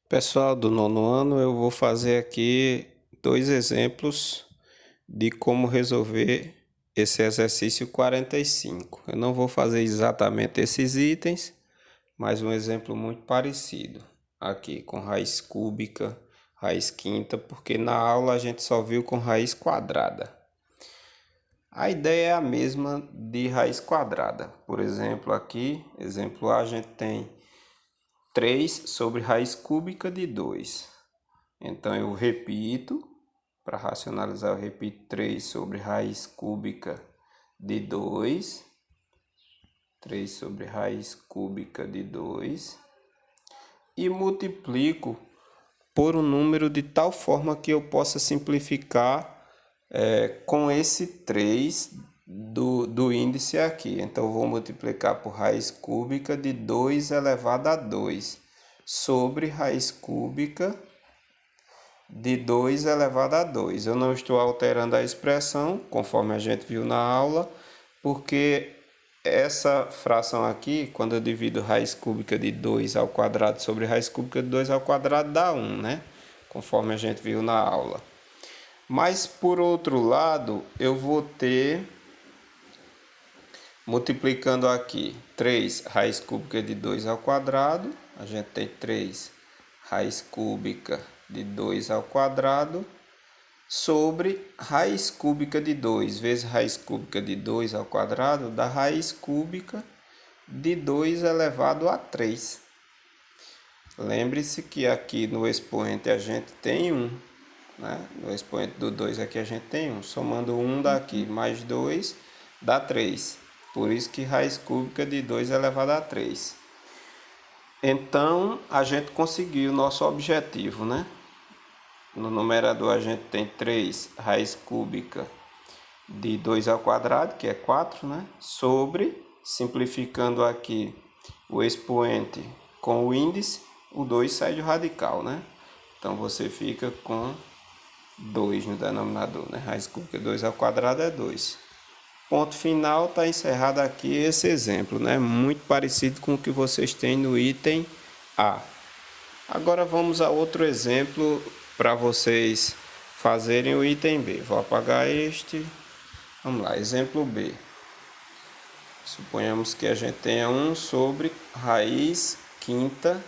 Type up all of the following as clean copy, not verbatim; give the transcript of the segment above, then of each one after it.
Pessoal do nono ano, eu vou fazer aqui dois exemplos de como resolver esse exercício 45. Eu não vou fazer exatamente esses itens, mas um exemplo muito parecido aqui com raiz cúbica, raiz quinta, porque na aula a gente só viu com raiz quadrada. A ideia é a mesma de raiz quadrada. Por exemplo, aqui, exemplo A, a gente tem 3 sobre raiz cúbica de 2. Então eu repito, para racionalizar eu repito 3 sobre raiz cúbica de 2. 3 sobre raiz cúbica de 2. E multiplico por um número de tal forma que eu possa simplificar com esse 3 do índice aqui. Então eu vou multiplicar por raiz cúbica de 2 elevado a 2 sobre raiz cúbica de 2 elevado a 2. Eu não estou alterando a expressão, conforme a gente viu na aula, porque essa fração aqui, quando eu divido raiz cúbica de 2 ao quadrado sobre raiz cúbica de 2 ao quadrado, dá 1, né? Conforme a gente viu na aula. Mas, por outro lado, eu vou ter, multiplicando aqui, 3 raiz cúbica de 2 ao quadrado. A gente tem 3 raiz cúbica de 2 ao quadrado sobre raiz cúbica de 2 vezes raiz cúbica de 2 ao quadrado dá raiz cúbica de 2 elevado a 3. Lembre-se que aqui no expoente a gente tem 1, né? No expoente do 2 aqui a gente tem 1. Somando 1 daqui mais 2 dá 3. Por isso que raiz cúbica de 2 elevado a 3. Então a gente conseguiu o nosso objetivo, né? No numerador a gente tem 3 raiz cúbica de 2 ao quadrado, que é 4, né? Sobre, simplificando aqui o expoente com o índice, o 2 sai do radical, né? Então você fica com 2 no denominador, né? Raiz cúbica de 2 ao quadrado é 2. Ponto final, está encerrado aqui esse exemplo, né? Muito parecido com o que vocês têm no item A. Agora vamos a outro exemplo para vocês fazerem o item B. Vou apagar este. Vamos lá, exemplo B. Suponhamos que a gente tenha 1 sobre raiz quinta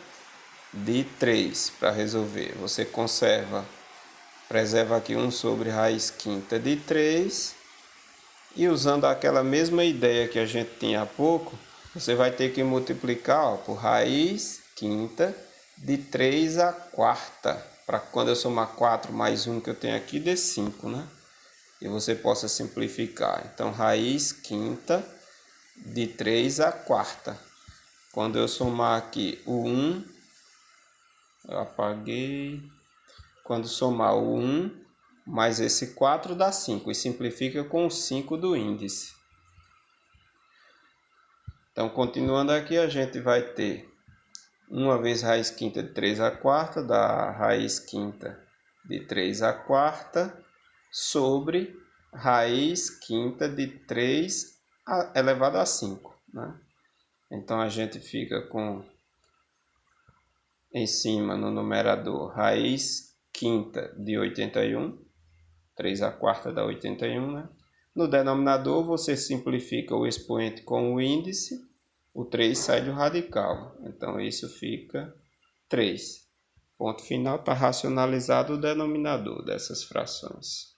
de 3 para resolver. Você preserva aqui 1 sobre raiz quinta de 3. E usando aquela mesma ideia que a gente tinha há pouco, você vai ter que multiplicar por raiz quinta de 3 a quarta, para quando eu somar 4 mais 1 que eu tenho aqui, dê 5, né? E você possa simplificar. Então, raiz quinta de 3 a quarta. Quando eu somar aqui o 1, eu apaguei. Quando somar o 1 mais esse 4 dá 5, e simplifica com o 5 do índice. Então, continuando aqui, a gente vai ter 1 vezes raiz quinta de 3 a quarta, dá raiz quinta de 3 a quarta, sobre raiz quinta de 3 elevado a 5. Né? Então, a gente fica com, em cima, no numerador, raiz quinta de 81, 3 a quarta dá 81, né? No denominador, você simplifica o expoente com o índice, o 3 sai do radical, então isso fica 3. Ponto final, está racionalizado o denominador dessas frações.